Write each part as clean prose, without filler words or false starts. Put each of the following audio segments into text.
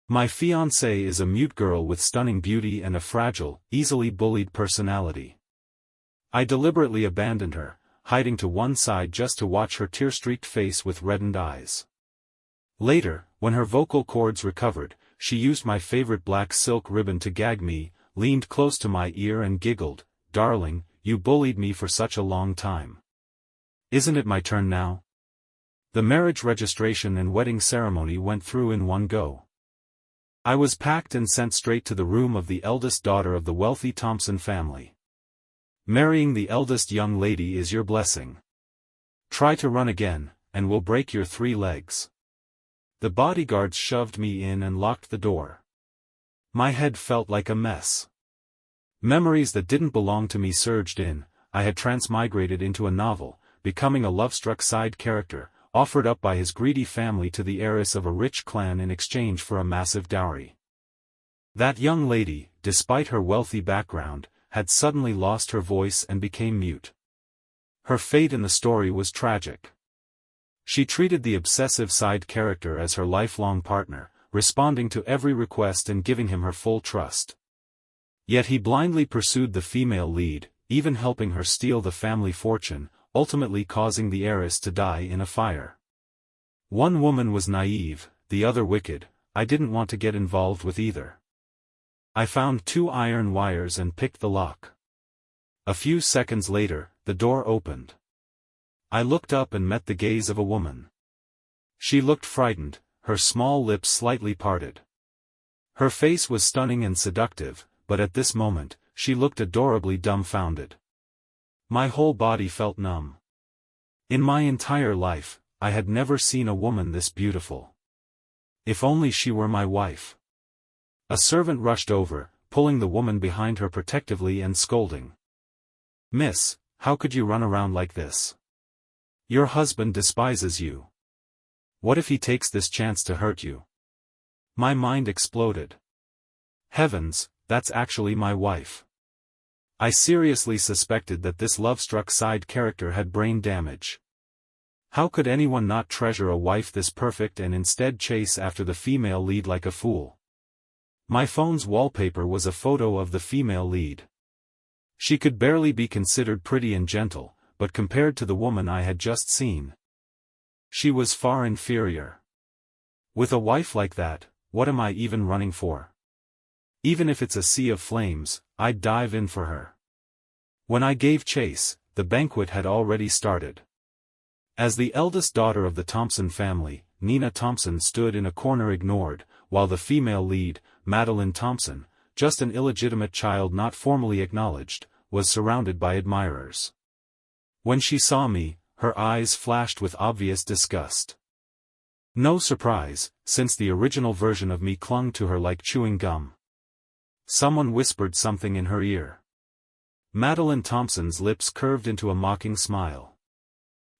My fiancée is a mute girl with stunning beauty and a fragile, easily bullied personality. I deliberately abandoned her, hiding to one side just to watch her tear-streaked face with reddened eyes. Later, when her vocal cords recovered, she used my favorite black silk ribbon to gag me, leaned close to my ear and giggled, "Darling, you bullied me for such a long time. Isn't it my turn now?" The marriage registration and wedding ceremony went through in one go. I was packed and sent straight to the room of the eldest daughter of the wealthy Thompson family. Marrying the eldest young lady is your blessing. Try to run again, and we'll break your 3 legs. The bodyguards shoved me in and locked the door. My head felt like a mess. Memories that didn't belong to me surged in. I had transmigrated into a novel, becoming a love-struck side character, offered up by his greedy family to the heiress of a rich clan in exchange for a massive dowry. That young lady, despite her wealthy background, had suddenly lost her voice and became mute. Her fate in the story was tragic. She treated the obsessive side character as her lifelong partner, responding to every request and giving him her full trust. Yet he blindly pursued the female lead, even helping her steal the family fortune, ultimately causing the heiress to die in a fire. One woman was naive, the other wicked. I didn't want to get involved with either. I found 2 iron wires and picked the lock. A few seconds later, the door opened. I looked up and met the gaze of a woman. She looked frightened, her small lips slightly parted. Her face was stunning and seductive, but at this moment, she looked adorably dumbfounded. My whole body felt numb. In my entire life, I had never seen a woman this beautiful. If only she were my wife. A servant rushed over, pulling the woman behind her protectively and scolding. "Miss, how could you run around like this? Your husband despises you. What if he takes this chance to hurt you?" My mind exploded. Heavens, that's actually my wife. I seriously suspected that this love-struck side character had brain damage. How could anyone not treasure a wife this perfect and instead chase after the female lead like a fool? My phone's wallpaper was a photo of the female lead. She could barely be considered pretty and gentle, but compared to the woman I had just seen, she was far inferior. With a wife like that, what am I even running for? Even if it's a sea of flames, I'd dive in for her. When I gave chase, the banquet had already started. As the eldest daughter of the Thompson family, Nina Thompson stood in a corner ignored, while the female lead, Madeline Thompson, just an illegitimate child not formally acknowledged, was surrounded by admirers. When she saw me, her eyes flashed with obvious disgust. No surprise, since the original version of me clung to her like chewing gum. Someone whispered something in her ear. Madeline Thompson's lips curved into a mocking smile.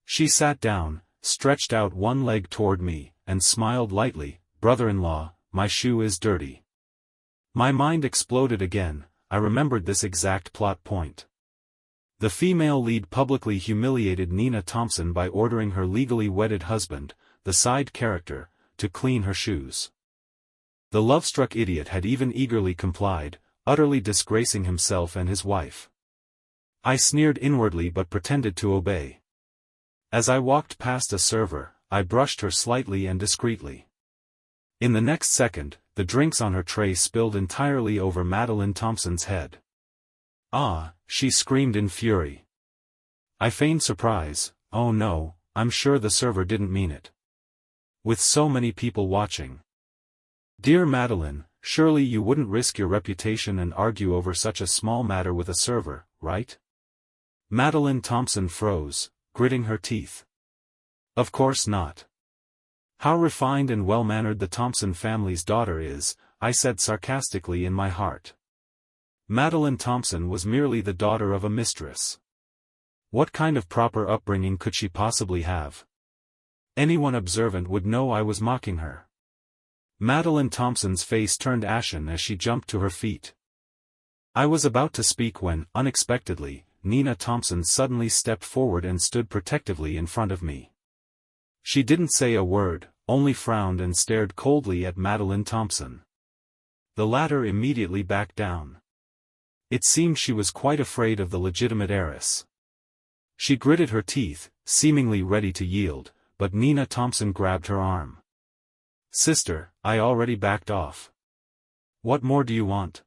She sat down, stretched out one leg toward me, and smiled lightly. "Brother-in-law, my shoe is dirty." My mind exploded again. I remembered this exact plot point. The female lead publicly humiliated Nina Thompson by ordering her legally wedded husband, the side character, to clean her shoes. The love-struck idiot had even eagerly complied, utterly disgracing himself and his wife. I sneered inwardly but pretended to obey. As I walked past a server, I brushed her slightly and discreetly. In the next second, the drinks on her tray spilled entirely over Madeline Thompson's head. "Ah," she screamed in fury. I feigned surprise. "Oh no, I'm sure the server didn't mean it. With so many people watching." "Dear Madeline, surely you wouldn't risk your reputation and argue over such a small matter with a server, right?" Madeline Thompson froze, gritting her teeth. "Of course not. How refined and well-mannered the Thompson family's daughter is," I said sarcastically in my heart. Madeline Thompson was merely the daughter of a mistress. What kind of proper upbringing could she possibly have? Anyone observant would know I was mocking her. Madeline Thompson's face turned ashen as she jumped to her feet. I was about to speak when, unexpectedly, Nina Thompson suddenly stepped forward and stood protectively in front of me. She didn't say a word, only frowned and stared coldly at Madeline Thompson. The latter immediately backed down. It seemed she was quite afraid of the legitimate heiress. She gritted her teeth, seemingly ready to yield, but Nina Thompson grabbed her arm. "Sister, I already backed off. What more do you want?"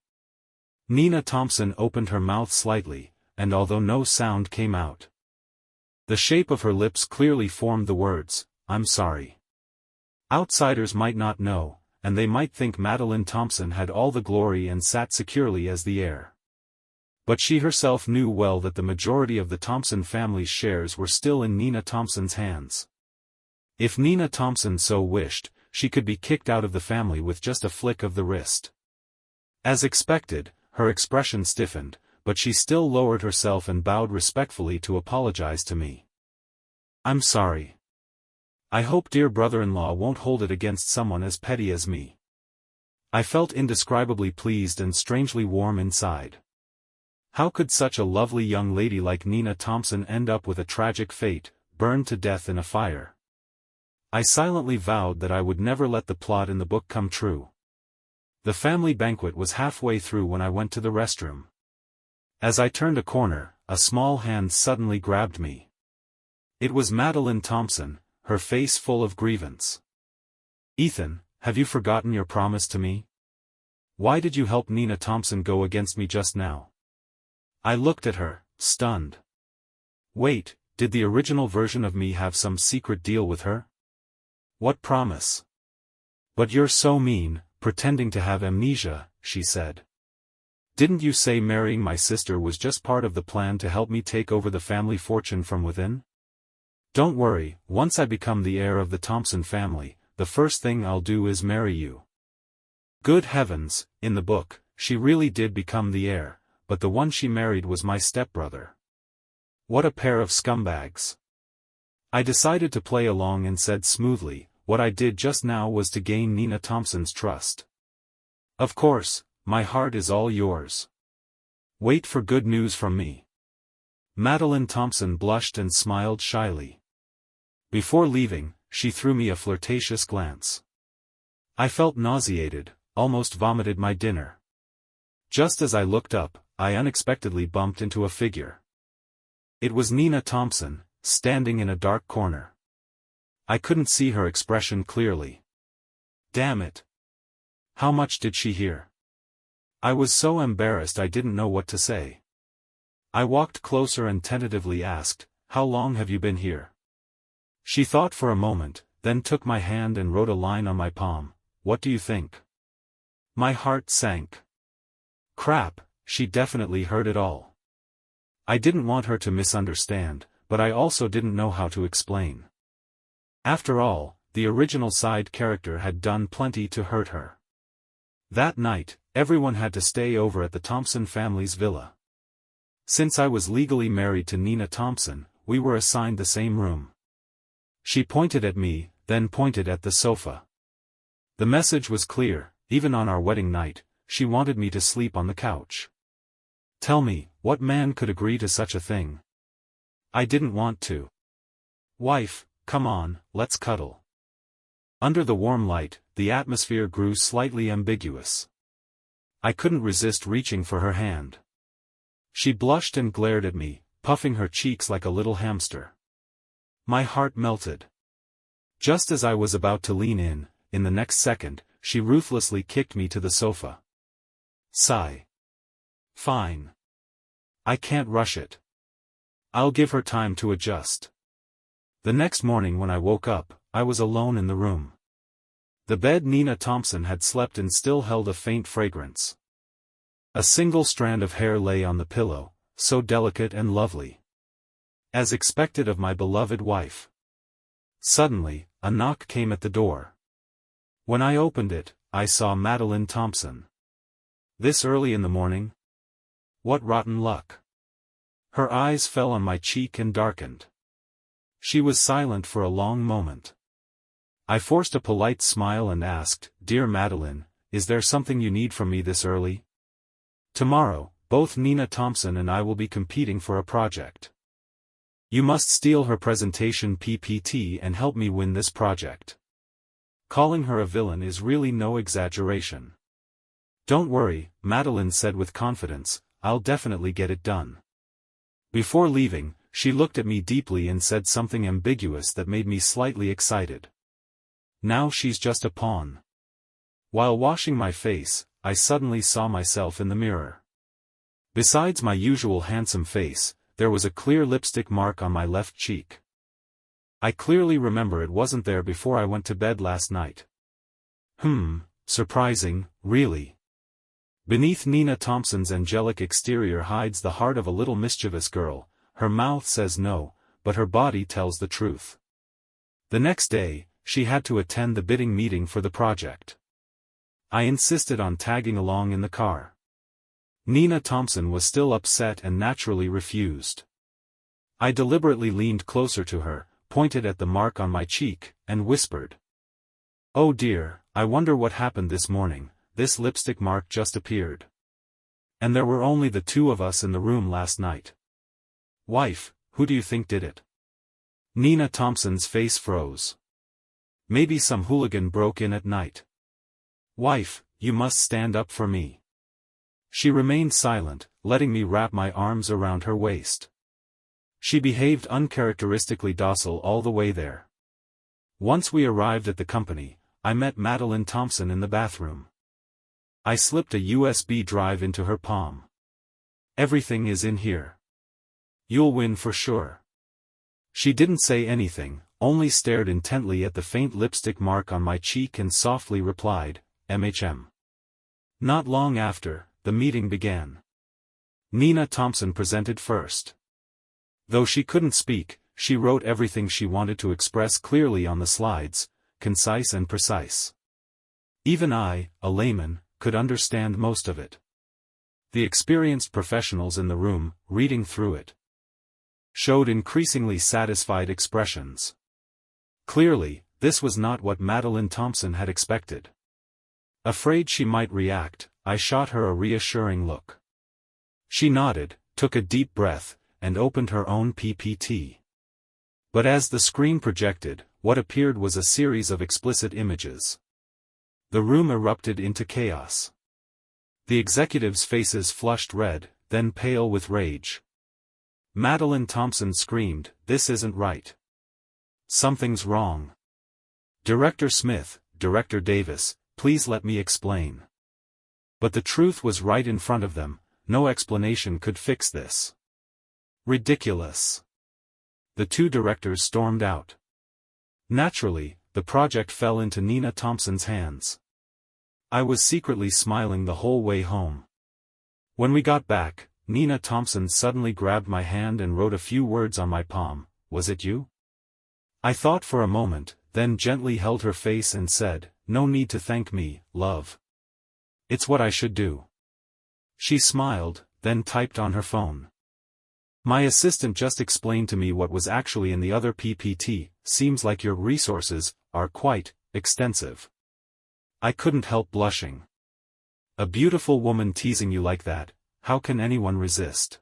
Nina Thompson opened her mouth slightly, and although no sound came out, the shape of her lips clearly formed the words, "I'm sorry." Outsiders might not know, and they might think Madeline Thompson had all the glory and sat securely as the heir. But she herself knew well that the majority of the Thompson family's shares were still in Nina Thompson's hands. If Nina Thompson so wished, she could be kicked out of the family with just a flick of the wrist. As expected, her expression stiffened, but she still lowered herself and bowed respectfully to apologize to me. "I'm sorry. I hope dear brother-in-law won't hold it against someone as petty as me." I felt indescribably pleased and strangely warm inside. How could such a lovely young lady like Nina Thompson end up with a tragic fate, burned to death in a fire? I silently vowed that I would never let the plot in the book come true. The family banquet was halfway through when I went to the restroom. As I turned a corner, a small hand suddenly grabbed me. It was Madeline Thompson, her face full of grievance. "Ethan, have you forgotten your promise to me? Why did you help Nina Thompson go against me just now?" I looked at her, stunned. Wait, did the original version of me have some secret deal with her? What promise? "But you're so mean, pretending to have amnesia," she said. "Didn't you say marrying my sister was just part of the plan to help me take over the family fortune from within? Don't worry, once I become the heir of the Thompson family, the first thing I'll do is marry you." Good heavens, in the book, she really did become the heir, but the one she married was my stepbrother. What a pair of scumbags. I decided to play along and said smoothly, "What I did just now was to gain Nina Thompson's trust. Of course, my heart is all yours. Wait for good news from me." Madeline Thompson blushed and smiled shyly. Before leaving, she threw me a flirtatious glance. I felt nauseated, almost vomited my dinner. Just as I looked up, I unexpectedly bumped into a figure. It was Nina Thompson, standing in a dark corner. I couldn't see her expression clearly. Damn it! How much did she hear? I was so embarrassed I didn't know what to say. I walked closer and tentatively asked, "How long have you been here?" She thought for a moment, then took my hand and wrote a line on my palm. "What do you think?" My heart sank. Crap, she definitely heard it all. I didn't want her to misunderstand, but I also didn't know how to explain. After all, the original side character had done plenty to hurt her. That night, everyone had to stay over at the Thompson family's villa. Since I was legally married to Nina Thompson, we were assigned the same room. She pointed at me, then pointed at the sofa. The message was clear: even on our wedding night, she wanted me to sleep on the couch. Tell me, what man could agree to such a thing? I didn't want to. "Wife, come on, let's cuddle." Under the warm light, the atmosphere grew slightly ambiguous. I couldn't resist reaching for her hand. She blushed and glared at me, puffing her cheeks like a little hamster. My heart melted. Just as I was about to lean in the next second, she ruthlessly kicked me to the sofa. Sigh. Fine. I can't rush it. I'll give her time to adjust. The next morning when I woke up, I was alone in the room. The bed Nina Thompson had slept in still held a faint fragrance. A single strand of hair lay on the pillow, so delicate and lovely. As expected of my beloved wife. Suddenly, a knock came at the door. When I opened it, I saw Madeline Thompson. This early in the morning? What rotten luck. Her eyes fell on my cheek and darkened. She was silent for a long moment. I forced a polite smile and asked, "Dear Madeline, is there something you need from me this early? Tomorrow, both Nina Thompson and I will be competing for a project. You must steal her presentation PPT and help me win this project." calling her a villain is really no exaggeration. Don't worry, Madeline said with confidence, I'll definitely get it done. Before leaving, she looked at me deeply and said something ambiguous that made me slightly excited. Now she's just a pawn. While washing my face, I suddenly saw myself in the mirror. Besides my usual handsome face, there was a clear lipstick mark on my left cheek. I clearly remember it wasn't there before I went to bed last night. Surprising, really. Beneath Nina Thompson's angelic exterior hides the heart of a little mischievous girl. Her mouth says no, but her body tells the truth. The next day, she had to attend the bidding meeting for the project. I insisted on tagging along in the car. Nina Thompson was still upset and naturally refused. I deliberately leaned closer to her, pointed at the mark on my cheek, and whispered. Oh dear, I wonder what happened this morning. This lipstick mark just appeared. And there were only the two of us in the room last night. Wife, who do you think did it? Nina Thompson's face froze. Maybe some hooligan broke in at night. Wife, you must stand up for me. She remained silent, letting me wrap my arms around her waist. She behaved uncharacteristically docile all the way there. Once we arrived at the company, I met Madeline Thompson in the bathroom. I slipped a USB drive into her palm. Everything is in here. You'll win for sure. She didn't say anything, only stared intently at the faint lipstick mark on my cheek and softly replied, MHM. Not long after, the meeting began. Nina Thompson presented first. Though she couldn't speak, she wrote everything she wanted to express clearly on the slides, concise and precise. Even I, a layman, could understand most of it. The experienced professionals in the room, reading through it, showed increasingly satisfied expressions. Clearly, this was not what Madeline Thompson had expected. Afraid she might react, I shot her a reassuring look. She nodded, took a deep breath, and opened her own PPT. But as the screen projected, what appeared was a series of explicit images. The room erupted into chaos. The executives' faces flushed red, then pale with rage. Madeline Thompson screamed, "This isn't right. Something's wrong. Director Smith, Director Davis, please let me explain." But the truth was right in front of them, no explanation could fix this. Ridiculous. The two directors stormed out. Naturally, the project fell into Nina Thompson's hands. I was secretly smiling the whole way home. When we got back, Nina Thompson suddenly grabbed my hand and wrote a few words on my palm. Was it you? I thought for a moment, then gently held her face and said, No need to thank me, love. It's what I should do. She smiled, then typed on her phone. My assistant just explained to me what was actually in the other PPT. Seems like your resources are quite extensive. I couldn't help blushing. A beautiful woman teasing you like that, how can anyone resist?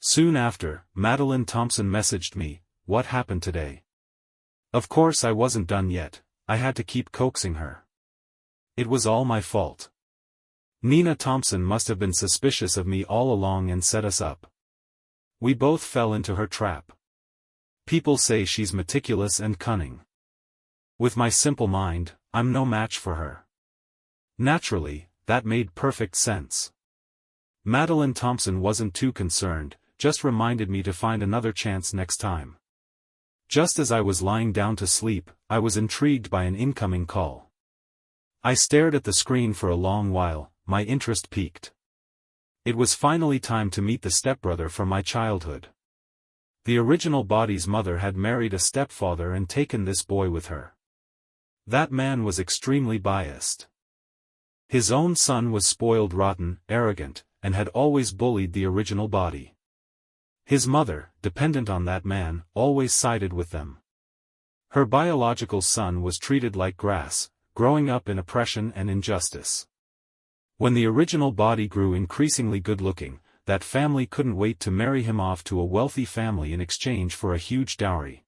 Soon after, Madeline Thompson messaged me, "What happened today?" Of course I wasn't done yet, I had to keep coaxing her. It was all my fault. Nina Thompson must have been suspicious of me all along and set us up. We both fell into her trap. People say she's meticulous and cunning. With my simple mind, I'm no match for her. Naturally, that made perfect sense. Madeline Thompson wasn't too concerned, just reminded me to find another chance next time. Just as I was lying down to sleep, I was intrigued by an incoming call. I stared at the screen for a long while, my interest piqued. It was finally time to meet the stepbrother from my childhood. The original body's mother had married a stepfather and taken this boy with her. That man was extremely biased. His own son was spoiled rotten, arrogant, and had always bullied the original body. His mother, dependent on that man, always sided with them. Her biological son was treated like grass, growing up in oppression and injustice. When the original body grew increasingly good-looking, that family couldn't wait to marry him off to a wealthy family in exchange for a huge dowry.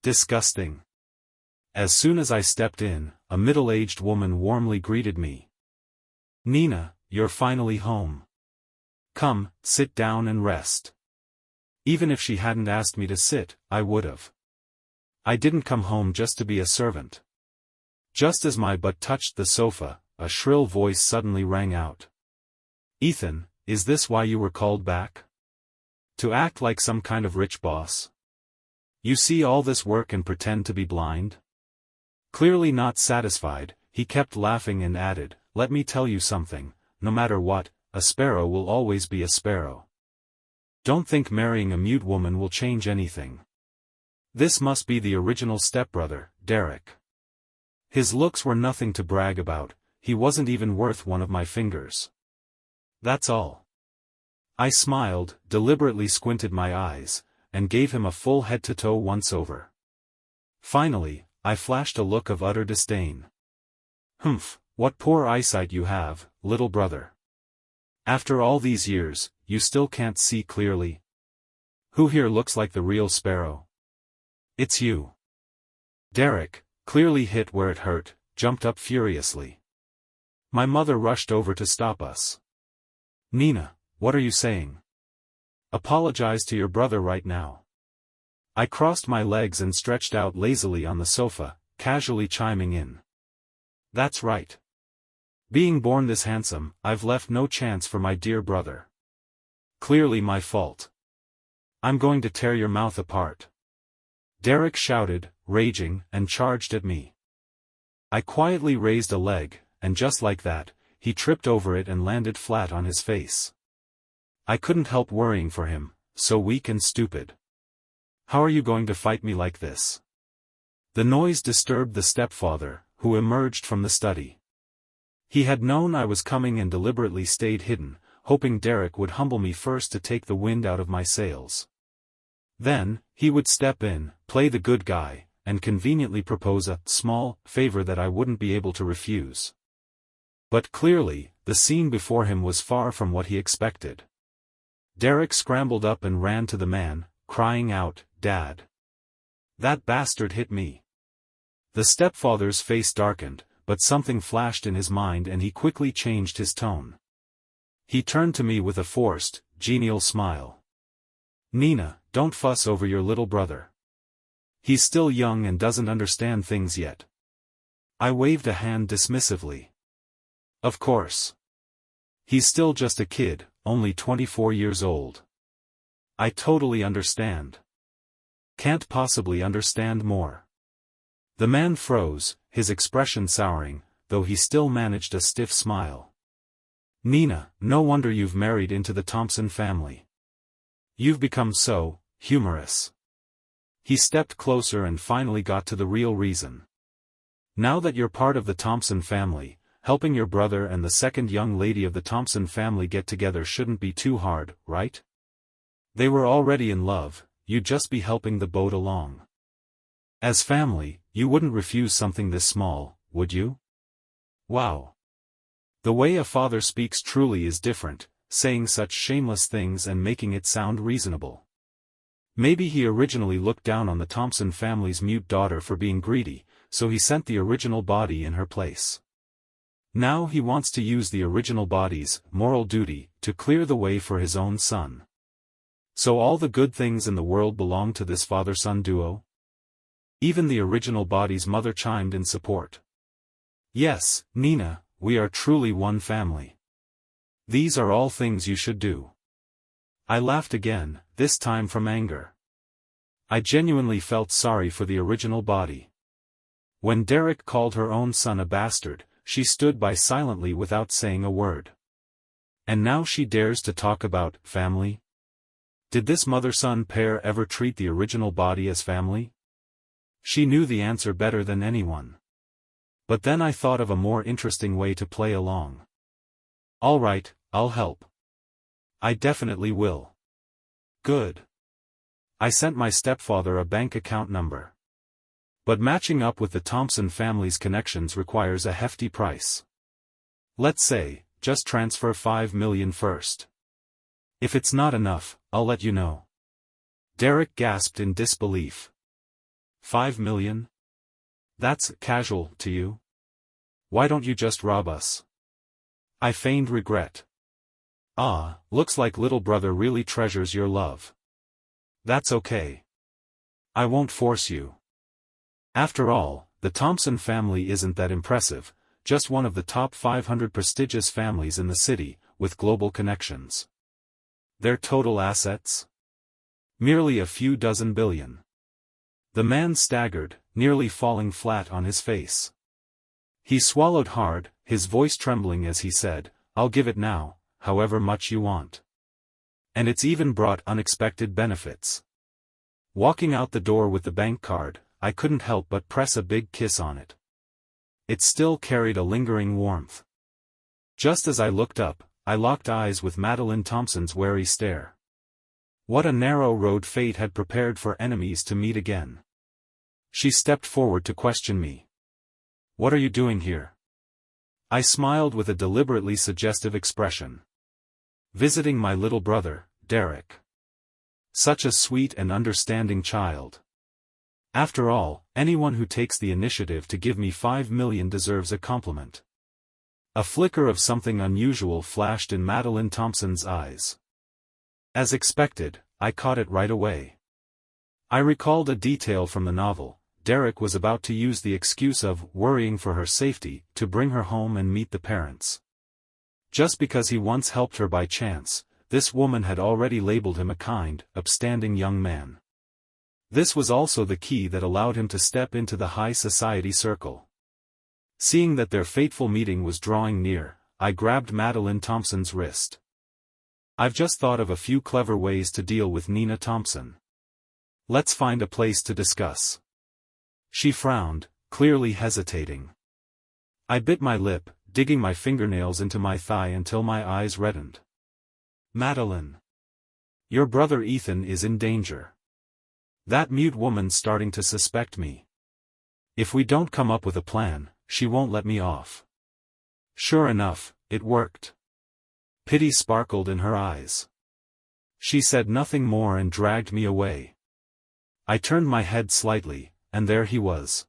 Disgusting. As soon as I stepped in, a middle-aged woman warmly greeted me. "Nina, you're finally home. Come, sit down and rest." Even if she hadn't asked me to sit, I would've. I didn't come home just to be a servant. Just as my butt touched the sofa, a shrill voice suddenly rang out. "Ethan, is this why you were called back? To act like some kind of rich boss? You see all this work and pretend to be blind?" Clearly not satisfied, he kept laughing and added, "Let me tell you something, no matter what, a sparrow will always be a sparrow. Don't think marrying a mute woman will change anything. This must be the original stepbrother, Derek. His looks were nothing to brag about, he wasn't even worth one of my fingers. That's all." I smiled, deliberately squinted my eyes, and gave him a full head-to-toe once-over. Finally, I flashed a look of utter disdain. "Humph, what poor eyesight you have, little brother. After all these years, you still can't see clearly? Who here looks like the real sparrow?" "It's you." Derek, clearly hit where it hurt, jumped up furiously. My mother rushed over to stop us. "Nina, what are you saying? Apologize to your brother right now." I crossed my legs and stretched out lazily on the sofa, casually chiming in. "That's right. Being born this handsome, I've left no chance for my dear brother. Clearly my fault. I'm going to tear your mouth apart." Derek shouted, raging, and charged at me. I quietly raised a leg, and just like that, he tripped over it and landed flat on his face. I couldn't help worrying for him, so weak and stupid. "How are you going to fight me like this?" The noise disturbed the stepfather, who emerged from the study. He had known I was coming and deliberately stayed hidden, hoping Derek would humble me first to take the wind out of my sails. Then, he would step in, play the good guy, and conveniently propose a small favor that I wouldn't be able to refuse. But clearly, the scene before him was far from what he expected. Derek scrambled up and ran to the man, crying out, "Dad! That bastard hit me!" The stepfather's face darkened, but something flashed in his mind and he quickly changed his tone. He turned to me with a forced, genial smile. "Nina, don't fuss over your little brother. He's still young and doesn't understand things yet." I waved a hand dismissively. "Of course. He's still just a kid, only 24 years old. I totally understand. Can't possibly understand more." The man froze, his expression souring, though he still managed a stiff smile. "Nina, no wonder you've married into the Thompson family. You've become so humorous." He stepped closer and finally got to the real reason. "Now that you're part of the Thompson family, helping your brother and the second young lady of the Thompson family get together shouldn't be too hard, right? They were already in love, you'd just be helping the boat along. As family, you wouldn't refuse something this small, would you?" Wow. The way a father speaks truly is different, saying such shameless things and making it sound reasonable. Maybe he originally looked down on the Thompson family's mute daughter for being greedy, so he sent the original body in her place. Now he wants to use the original body's moral duty to clear the way for his own son. So all the good things in the world belong to this father-son duo? Even the original body's mother chimed in support. "Yes, Nina, we are truly one family. These are all things you should do." I laughed again, this time from anger. I genuinely felt sorry for the original body. When Derek called her own son a bastard, she stood by silently without saying a word. And now she dares to talk about family? Did this mother-son pair ever treat the original body as family? She knew the answer better than anyone. But then I thought of a more interesting way to play along. "All right, I'll help. I definitely will." "Good." I sent my stepfather a bank account number. But matching up with the Thompson family's connections requires a hefty price. Let's say, just transfer $5 million first. If it's not enough, I'll let you know. Derek gasped in disbelief. $5 million? That's casual to you? Why don't you just rob us? I feigned regret. Ah, looks like little brother really treasures your love. That's okay. I won't force you. After all, the Thompson family isn't that impressive, just one of the top 500 prestigious families in the city, with global connections. Their total assets? Merely a few dozen billion. The man staggered, nearly falling flat on his face. He swallowed hard, his voice trembling as he said, "I'll give it now, however much you want. And it's even brought unexpected benefits." Walking out the door with the bank card, I couldn't help but press a big kiss on it. It still carried a lingering warmth. Just as I looked up, I locked eyes with Madeline Thompson's wary stare. What a narrow road fate had prepared for enemies to meet again. She stepped forward to question me. "What are you doing here?" I smiled with a deliberately suggestive expression. "Visiting my little brother, Derek. Such a sweet and understanding child. After all, anyone who takes the initiative to give me 5 million deserves a compliment." A flicker of something unusual flashed in Madeline Thompson's eyes. As expected, I caught it right away. I recalled a detail from the novel. Derek was about to use the excuse of worrying for her safety to bring her home and meet the parents. Just because he once helped her by chance, this woman had already labeled him a kind, upstanding young man. This was also the key that allowed him to step into the high society circle. Seeing that their fateful meeting was drawing near, I grabbed Madeline Thompson's wrist. "I've just thought of a few clever ways to deal with Nina Thompson. Let's find a place to discuss." She frowned, clearly hesitating. I bit my lip, digging my fingernails into my thigh until my eyes reddened. "Madeline. Your brother Ethan is in danger. That mute woman's starting to suspect me. If we don't come up with a plan, she won't let me off." Sure enough, it worked. Pity sparkled in her eyes. She said nothing more and dragged me away. I turned my head slightly, and there he was.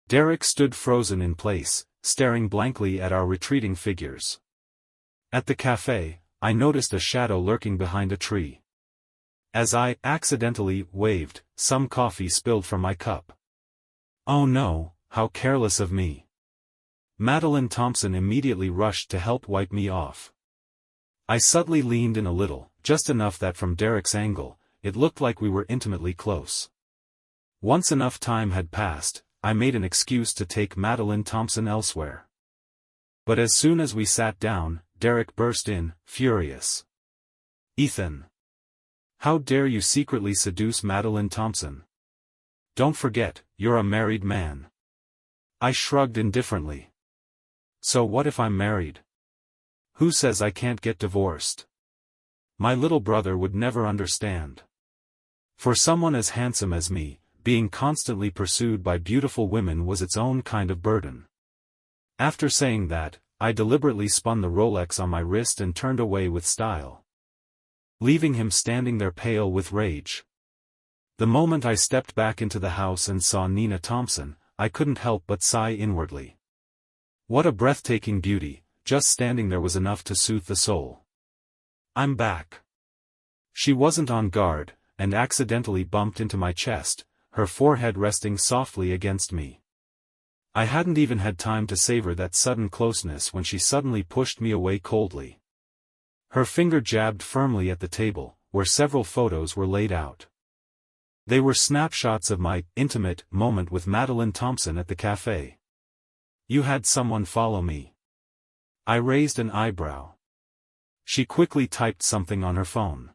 Derek stood frozen in place, staring blankly at our retreating figures. At the cafe, I noticed a shadow lurking behind a tree. As I accidentally waved, some coffee spilled from my cup. "Oh no, how careless of me." Madeline Thompson immediately rushed to help wipe me off. I subtly leaned in a little, just enough that from Derek's angle, it looked like we were intimately close. Once enough time had passed, I made an excuse to take Madeline Thompson elsewhere. But as soon as we sat down, Derek burst in, furious. "Ethan! How dare you secretly seduce Madeline Thompson? Don't forget, you're a married man." I shrugged indifferently. "So what if I'm married? Who says I can't get divorced? My little brother would never understand. For someone as handsome as me, being constantly pursued by beautiful women was its own kind of burden." After saying that, I deliberately spun the Rolex on my wrist and turned away with style, leaving him standing there pale with rage. The moment I stepped back into the house and saw Nina Thompson, I couldn't help but sigh inwardly. What a breathtaking beauty, just standing there was enough to soothe the soul. "I'm back." She wasn't on guard, and accidentally bumped into my chest, her forehead resting softly against me. I hadn't even had time to savor that sudden closeness when she suddenly pushed me away coldly. Her finger jabbed firmly at the table, where several photos were laid out. They were snapshots of my intimate moment with Madeline Thompson at the cafe. "You had someone follow me." I raised an eyebrow. She quickly typed something on her phone.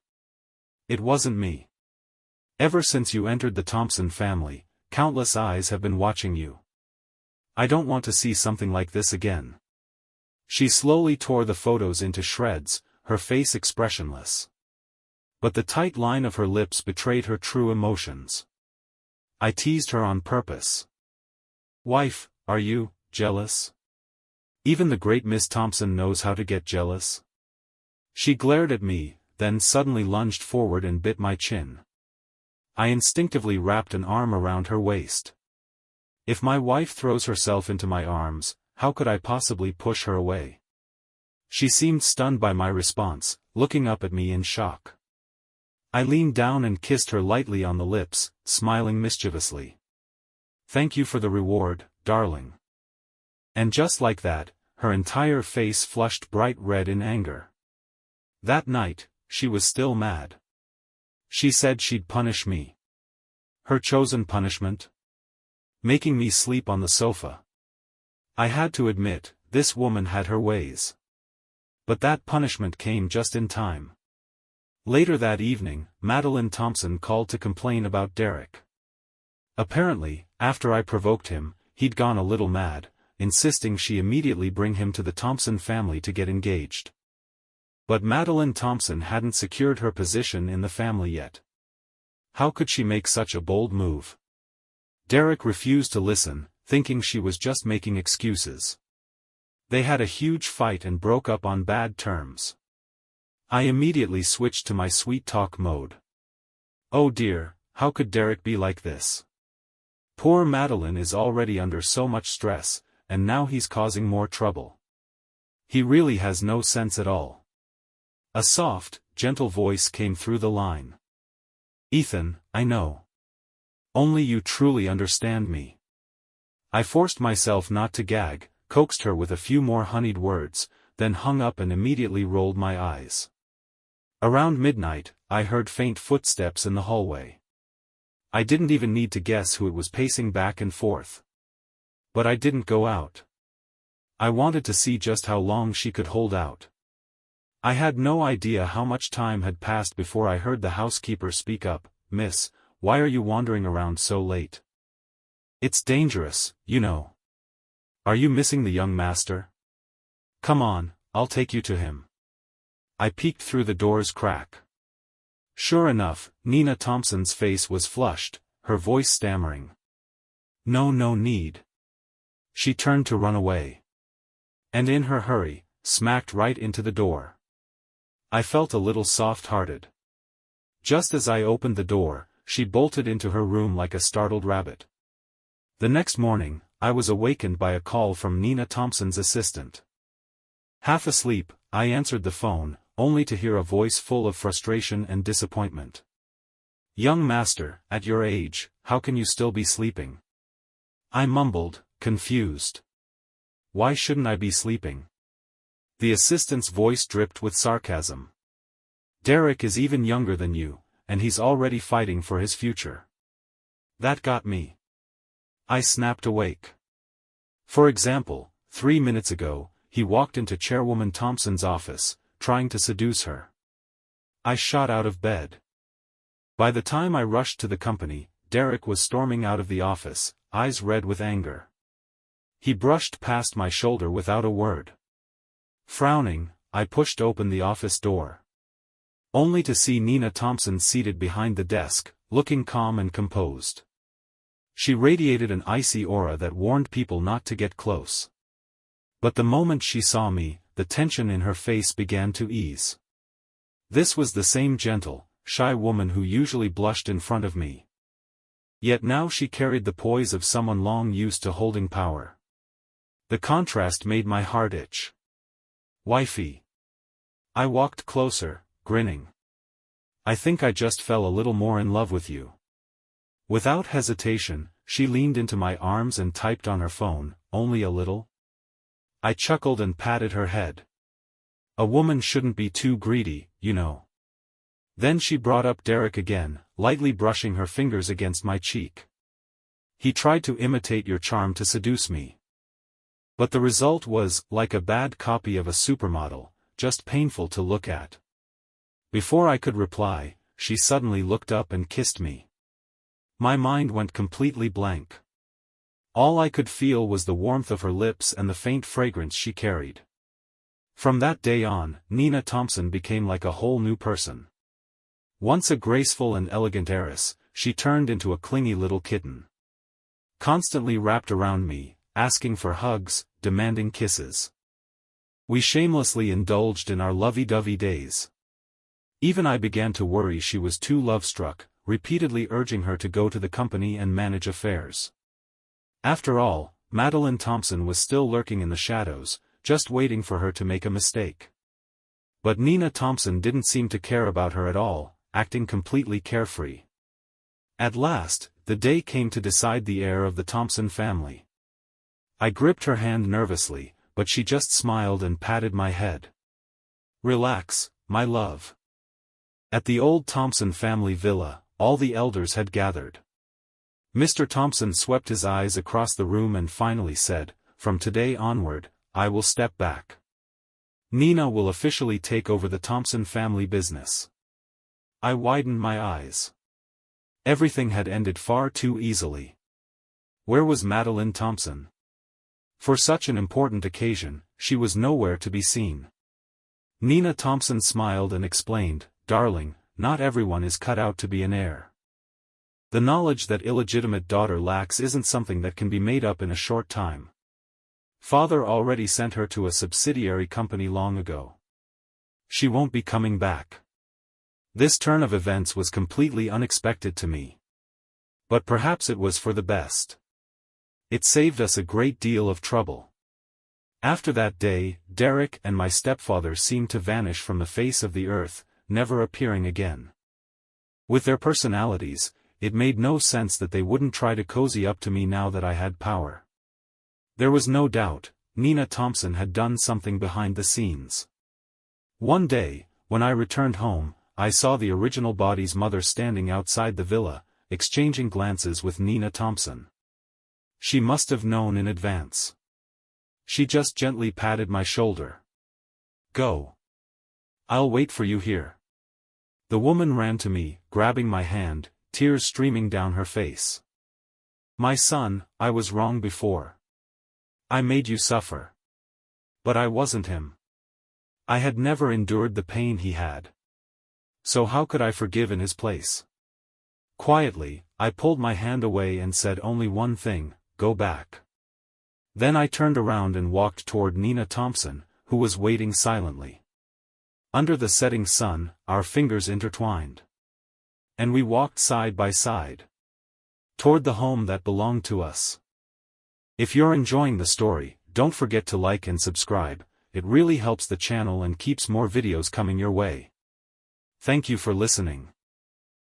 "It wasn't me. Ever since you entered the Thompson family, countless eyes have been watching you. I don't want to see something like this again." She slowly tore the photos into shreds, her face expressionless. But the tight line of her lips betrayed her true emotions. I teased her on purpose. "Wife, are you jealous? Even the great Miss Thompson knows how to get jealous." She glared at me, then suddenly lunged forward and bit my chin. I instinctively wrapped an arm around her waist. If my wife throws herself into my arms, how could I possibly push her away? She seemed stunned by my response, looking up at me in shock. I leaned down and kissed her lightly on the lips, smiling mischievously. "Thank you for the reward, darling." And just like that, her entire face flushed bright red in anger. That night, she was still mad. She said she'd punish me. Her chosen punishment? Making me sleep on the sofa. I had to admit, this woman had her ways. But that punishment came just in time. Later that evening, Madeline Thompson called to complain about Derek. Apparently, after I provoked him, he'd gone a little mad, insisting she immediately bring him to the Thompson family to get engaged. But Madeline Thompson hadn't secured her position in the family yet. How could she make such a bold move? Derek refused to listen, thinking she was just making excuses. They had a huge fight and broke up on bad terms. I immediately switched to my sweet talk mode. Oh dear, how could Derek be like this? Poor Madeline is already under so much stress, and now he's causing more trouble. He really has no sense at all. A soft, gentle voice came through the line. Ethan, I know. Only you truly understand me. I forced myself not to gag, coaxed her with a few more honeyed words, then hung up and immediately rolled my eyes. Around midnight, I heard faint footsteps in the hallway. I didn't even need to guess who it was pacing back and forth. But I didn't go out. I wanted to see just how long she could hold out. I had no idea how much time had passed before I heard the housekeeper speak up. "Miss, why are you wandering around so late? It's dangerous, you know. Are you missing the young master? Come on, I'll take you to him." I peeked through the door's crack. Sure enough, Nina Thompson's face was flushed, her voice stammering. No need. She turned to run away. And in her hurry, smacked right into the door. I felt a little soft-hearted. Just as I opened the door, she bolted into her room like a startled rabbit. The next morning, I was awakened by a call from Nina Thompson's assistant. Half asleep, I answered the phone, only to hear a voice full of frustration and disappointment. "Young master, at your age, how can you still be sleeping?" I mumbled, confused. "Why shouldn't I be sleeping?" The assistant's voice dripped with sarcasm. "Derek is even younger than you, and he's already fighting for his future." That got me. I snapped awake. For example, 3 minutes ago, he walked into Chairwoman Thompson's office, trying to seduce her. I shot out of bed. By the time I rushed to the company, Derek was storming out of the office, eyes red with anger. He brushed past my shoulder without a word. Frowning, I pushed open the office door. Only to see Nina Thompson seated behind the desk, looking calm and composed. She radiated an icy aura that warned people not to get close. But the moment she saw me, the tension in her face began to ease. This was the same gentle, shy woman who usually blushed in front of me. Yet now she carried the poise of someone long used to holding power. The contrast made my heart itch. "Wifey." I walked closer, grinning. "I think I just fell a little more in love with you." Without hesitation, she leaned into my arms and typed on her phone, "Only a little?" I chuckled and patted her head. "A woman shouldn't be too greedy, you know." Then she brought up Derek again, lightly brushing her fingers against my cheek. "He tried to imitate your charm to seduce me. But the result was, like a bad copy of a supermodel, just painful to look at." Before I could reply, she suddenly looked up and kissed me. My mind went completely blank. All I could feel was the warmth of her lips and the faint fragrance she carried. From that day on, Nina Thompson became like a whole new person. Once a graceful and elegant heiress, she turned into a clingy little kitten. Constantly wrapped around me, asking for hugs, demanding kisses. We shamelessly indulged in our lovey-dovey days. Even I began to worry she was too love-struck, repeatedly urging her to go to the company and manage affairs. After all, Madeline Thompson was still lurking in the shadows, just waiting for her to make a mistake. But Nina Thompson didn't seem to care about her at all, acting completely carefree. At last, the day came to decide the heir of the Thompson family. I gripped her hand nervously, but she just smiled and patted my head. "Relax, my love." At the old Thompson family villa, all the elders had gathered. Mr. Thompson swept his eyes across the room and finally said, "From today onward, I will step back. Nina will officially take over the Thompson family business." I widened my eyes. Everything had ended far too easily. Where was Madeline Thompson? For such an important occasion, she was nowhere to be seen. Nina Thompson smiled and explained, "Darling, not everyone is cut out to be an heir. The knowledge that illegitimate daughter lacks isn't something that can be made up in a short time. Father already sent her to a subsidiary company long ago. She won't be coming back." This turn of events was completely unexpected to me. But perhaps it was for the best. It saved us a great deal of trouble. After that day, Derek and my stepfather seemed to vanish from the face of the earth, never appearing again. With their personalities, it made no sense that they wouldn't try to cozy up to me now that I had power. There was no doubt, Nina Thompson had done something behind the scenes. One day, when I returned home, I saw the original body's mother standing outside the villa, exchanging glances with Nina Thompson. She must have known in advance. She just gently patted my shoulder. "Go. I'll wait for you here." The woman ran to me, grabbing my hand, tears streaming down her face. "My son, I was wrong before. I made you suffer. But I wasn't him. I had never endured the pain he had. So how could I forgive in his place?" Quietly, I pulled my hand away and said only one thing, "Go back." Then I turned around and walked toward Nina Thompson, who was waiting silently. Under the setting sun, our fingers intertwined. And we walked side by side toward the home that belonged to us. If you're enjoying the story, don't forget to like and subscribe. It really helps the channel and keeps more videos coming your way. Thank you for listening.